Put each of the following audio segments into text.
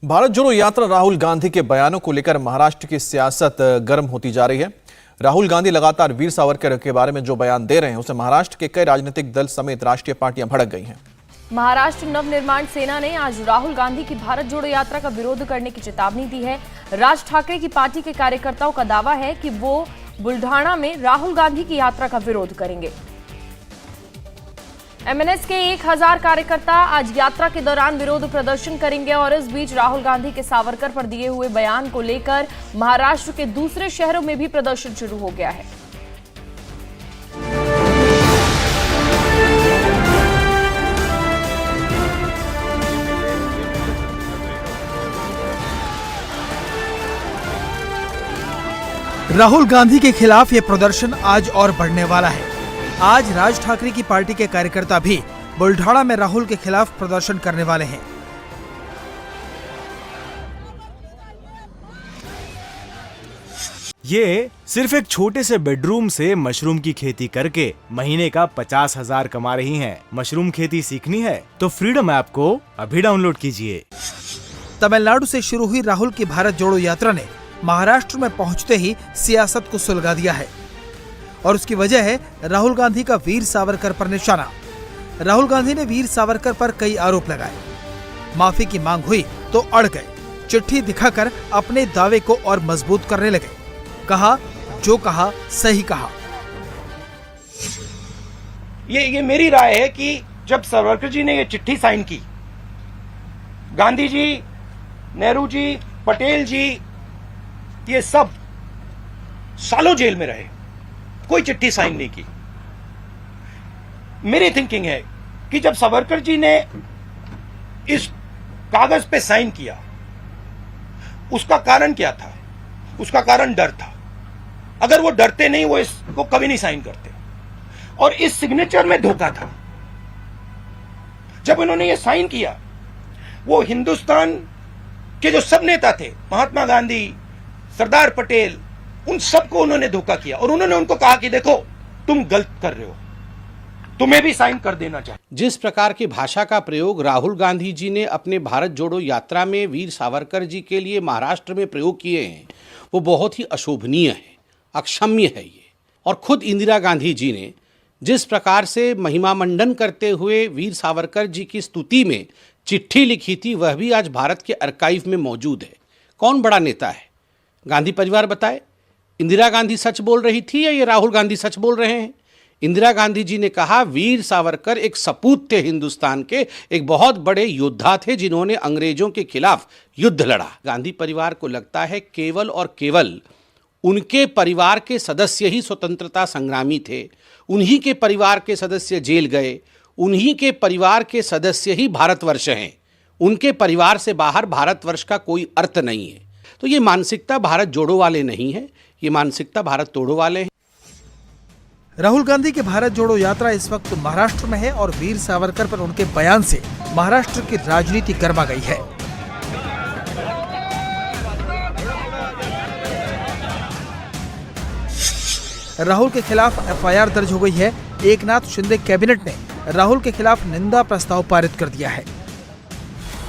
भारत जोड़ो यात्रा राहुल गांधी के बयानों को लेकर महाराष्ट्र की सियासत गर्म होती जा रही है। राहुल गांधी लगातार वीर सावरकर के बारे में जो बयान दे रहे हैं उसे महाराष्ट्र के कई राजनीतिक दल समेत राष्ट्रीय पार्टियां भड़क गई हैं। महाराष्ट्र नवनिर्माण सेना ने आज राहुल गांधी की भारत जोड़ो यात्रा का विरोध करने की चेतावनी दी है। राज ठाकरे की पार्टी के कार्यकर्ताओं का दावा है कि वो बुल्ढाना में राहुल गांधी की यात्रा का विरोध करेंगे। एमएनएस के 1000 कार्यकर्ता आज यात्रा के दौरान विरोध प्रदर्शन करेंगे और इस बीच राहुल गांधी के सावरकर पर दिए हुए बयान को लेकर महाराष्ट्र के दूसरे शहरों में भी प्रदर्शन शुरू हो गया है। राहुल गांधी के खिलाफ ये प्रदर्शन आज और बढ़ने वाला है। आज राज ठाकरे की पार्टी के कार्यकर्ता भी बुल्ढाना में राहुल के खिलाफ प्रदर्शन करने वाले हैं। ये सिर्फ एक छोटे से बेडरूम से मशरूम की खेती करके महीने का 50,000 कमा रही हैं। मशरूम खेती सीखनी है तो फ्रीडम ऐप को अभी डाउनलोड कीजिए। तमिलनाडु से शुरू हुई राहुल की भारत जोड़ो यात्रा ने महाराष्ट्र में पहुंचते ही सियासत को सुलगा दिया है और उसकी वजह है राहुल गांधी का वीर सावरकर पर निशाना। राहुल गांधी ने वीर सावरकर पर कई आरोप लगाए। माफी की मांग हुई तो अड़ गए। चिट्ठी दिखाकर अपने दावे को और मजबूत करने लगे। कहा जो कहा सही कहा। ये मेरी राय है कि जब सावरकर जी ने ये चिट्ठी साइन की, गांधी जी, नेहरू जी, पटेल जी, ये सब सालों जेल में रहे, कोई चिट्ठी साइन नहीं की। मेरी थिंकिंग है कि जब सावरकर जी ने इस कागज पे साइन किया, उसका कारण क्या था? उसका कारण डर था। अगर वो डरते नहीं, वो इसको कभी नहीं साइन करते। और इस सिग्नेचर में धोखा था। जब उन्होंने ये साइन किया, वो हिंदुस्तान के जो सब नेता थे, महात्मा गांधी, सरदार पटेल, उन सबको उन्होंने धोखा किया और उन्होंने उनको कहा कि देखो तुम गलत कर रहे हो, तुम्हें भी साइन कर देना चाहिए। जिस प्रकार की भाषा का प्रयोग राहुल गांधी जी ने अपने भारत जोड़ो यात्रा में वीर सावरकर जी के लिए महाराष्ट्र में प्रयोग किए हैं, वो बहुत ही अशोभनीय है, अक्षम्य है ये। और खुद इंदिरा गांधी जी ने जिस प्रकार से महिमा मंडन करते हुए वीर सावरकर जी की स्तुति में चिट्ठी लिखी थी, वह भी आज भारत के आर्काइव में मौजूद है। कौन बड़ा नेता है? गांधी परिवार बताए, इंदिरा गांधी सच बोल रही थी या ये राहुल गांधी सच बोल रहे हैं? इंदिरा गांधी जी ने कहा वीर सावरकर एक सपूत थे हिंदुस्तान के, एक बहुत बड़े योद्धा थे जिन्होंने अंग्रेजों के खिलाफ युद्ध लड़ा। गांधी परिवार को लगता है केवल और केवल उनके परिवार के सदस्य ही स्वतंत्रता संग्रामी थे, उन्हीं के परिवार के सदस्य जेल गए, उन्हीं के परिवार के सदस्य ही भारतवर्ष हैं। उनके परिवार से बाहर भारतवर्ष का कोई अर्थ नहीं है। तो ये मानसिकता भारत जोड़ो वाले नहीं है, ये मानसिकता भारत तोड़ो वाले हैं। राहुल गांधी की भारत जोड़ो यात्रा इस वक्त महाराष्ट्र में है और वीर सावरकर पर उनके बयान से महाराष्ट्र की राजनीति गर्मा गई है। राहुल के खिलाफ एफआईआर दर्ज हो गई है। एकनाथ शिंदे कैबिनेट ने राहुल के खिलाफ निंदा प्रस्ताव पारित कर दिया है।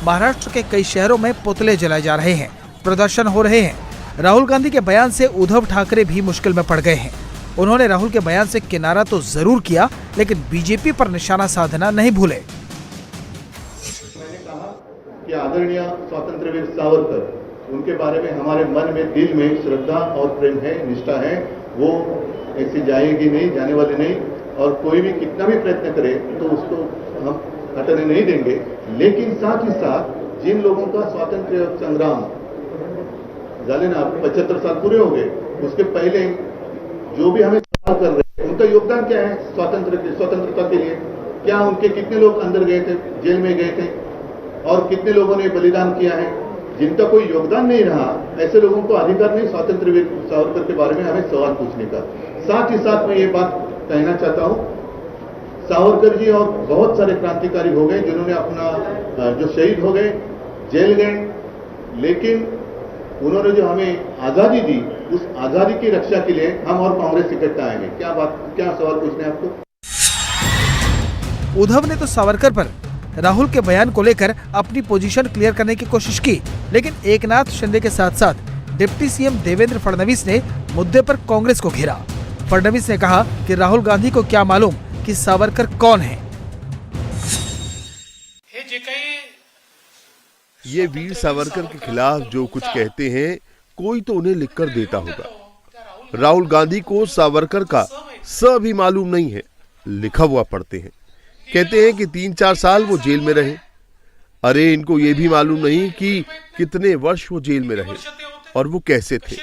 महाराष्ट्र के कई शहरों में पुतले जलाए जा रहे हैं, प्रदर्शन हो रहे हैं। राहुल गांधी के बयान से उद्धव ठाकरे भी मुश्किल में पड़ गए हैं। उन्होंने राहुल के बयान से किनारा तो जरूर किया, लेकिन बीजेपी पर निशाना साधना नहीं भूले। मैंने कहा कि आदरणीय स्वातंत्र्यवीर सावरकर, उनके बारे में हमारे मन में, दिल में श्रद्धा और प्रेम है, निष्ठा है। वो ऐसी जाएगी नहीं, जाने वाली नहीं, और कोई भी कितना भी प्रयत्न करे तो उसको हम हटने नहीं देंगे। लेकिन साथ ही साथ जिन लोगों का स्वातंत्र्य संग्राम जाने ना 75 साल पूरे हो गए, उसके पहले जो भी हमें सवाल कर रहे हैं, उनका योगदान क्या है स्वतंत्रता के लिए? क्या उनके कितने लोग अंदर गए थे, जेल में गए थे, और कितने लोगों ने बलिदान किया है? जिनका कोई योगदान नहीं रहा, ऐसे लोगों को अधिकार नहीं स्वातंत्र्यवीर सावरकर के बारे में हमें सवाल पूछने का। साथ ही साथ मैं ये बात कहना चाहता हूँ, सावरकर जी और बहुत सारे क्रांतिकारी हो गए जिन्होंने अपना जो शहीद हो गए, जेल गए, लेकिन उन्होंने जो हमें आजादी दी, उस आजादी की रक्षा के लिए हम और कांग्रेस इकट्ठा आएंगे। क्या सवाल पूछने आपको? उद्धव ने तो सावरकर पर राहुल के बयान को लेकर अपनी पोजीशन क्लियर करने की कोशिश की, लेकिन एकनाथ शिंदे के साथ साथ डिप्टी सीएम देवेंद्र फडणवीस ने मुद्दे पर कांग्रेस को घेरा। फडणवीस ने कहा कि राहुल गांधी को क्या मालूम कि सावरकर कौन है। ये वीर सावरकर के खिलाफ जो कुछ कहते हैं, कोई तो उन्हें लिखकर देता होगा। राहुल गांधी को सावरकर का स भी मालूम नहीं है, लिखा हुआ पढ़ते हैं। कहते हैं कि 3-4 साल वो जेल में रहे। अरे इनको ये भी मालूम नहीं कि कितने वर्ष वो जेल में रहे और वो कैसे थे।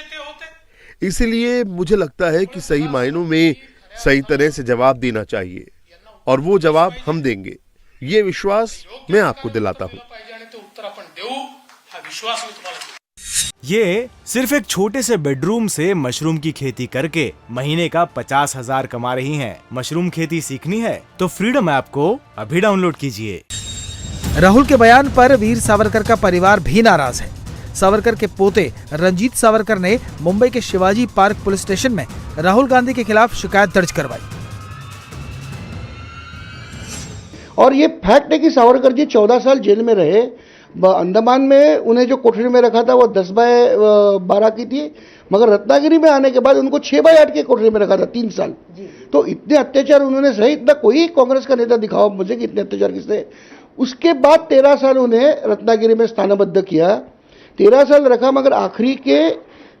इसलिए मुझे लगता है कि सही मायनों में सही तरह से जवाब देना चाहिए और वो जवाब हम देंगे, ये विश्वास मैं आपको दिलाता हूँ। ये सिर्फ एक छोटे से बेडरूम से मशरूम की खेती करके महीने का 50,000 कमा रही हैं। मशरूम खेती सीखनी है तो फ्रीडम ऐप को अभी डाउनलोड कीजिए। राहुल के बयान पर वीर सावरकर का परिवार भी नाराज है। सावरकर के पोते रंजीत सावरकर ने मुंबई के शिवाजी पार्क पुलिस स्टेशन में राहुल गांधी के खिलाफ शिकायत दर्ज करवाई। और ये फैक्ट है कि सावरकर जी 14 साल जेल में रहे। अंडमान में उन्हें जो कोठरी में रखा था वो 10/12 की थी, मगर रत्नागिरी में आने के बाद उनको 6/8 की कोठरी में रखा था 3 साल। तो इतने अत्याचार उन्होंने सही, इतना कोई कांग्रेस का नेता दिखाओ मुझे कि इतने अत्याचार किसने। उसके बाद 13 साल उन्हें रत्नागिरी में स्थानबद्ध किया, 13 साल रखा, मगर आखिरी के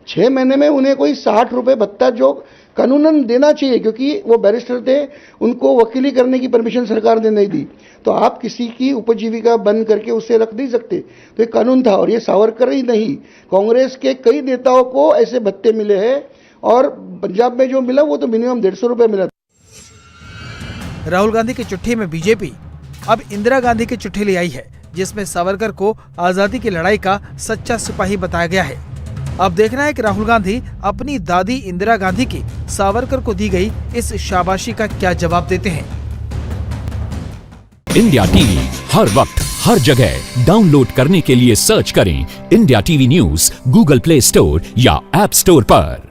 6 महीने में उन्हें कोई 60 रुपये भत्ता जो कानूनन देना चाहिए, क्योंकि वो बैरिस्टर थे, उनको वकीली करने की परमिशन सरकार ने नहीं दी। तो आप किसी की उपजीविका बंद करके उसे रख नहीं सकते, तो ये कानून था। और ये सावरकर ही नहीं, कांग्रेस के कई नेताओं को ऐसे भत्ते मिले हैं और पंजाब में जो मिला वो तो मिनिमम 150 रुपये मिला। राहुल गांधी की चिट्ठी में बीजेपी अब इंदिरा गांधी की चिट्ठी ले आई है, जिसमें सावरकर को आजादी की लड़ाई का सच्चा सिपाही बताया गया है। अब देखना है कि राहुल गांधी अपनी दादी इंदिरा गांधी की सावरकर को दी गई इस शाबाशी का क्या जवाब देते हैं। इंडिया टीवी हर वक्त हर जगह डाउनलोड करने के लिए सर्च करें India TV news Google play store या ऐप स्टोर पर।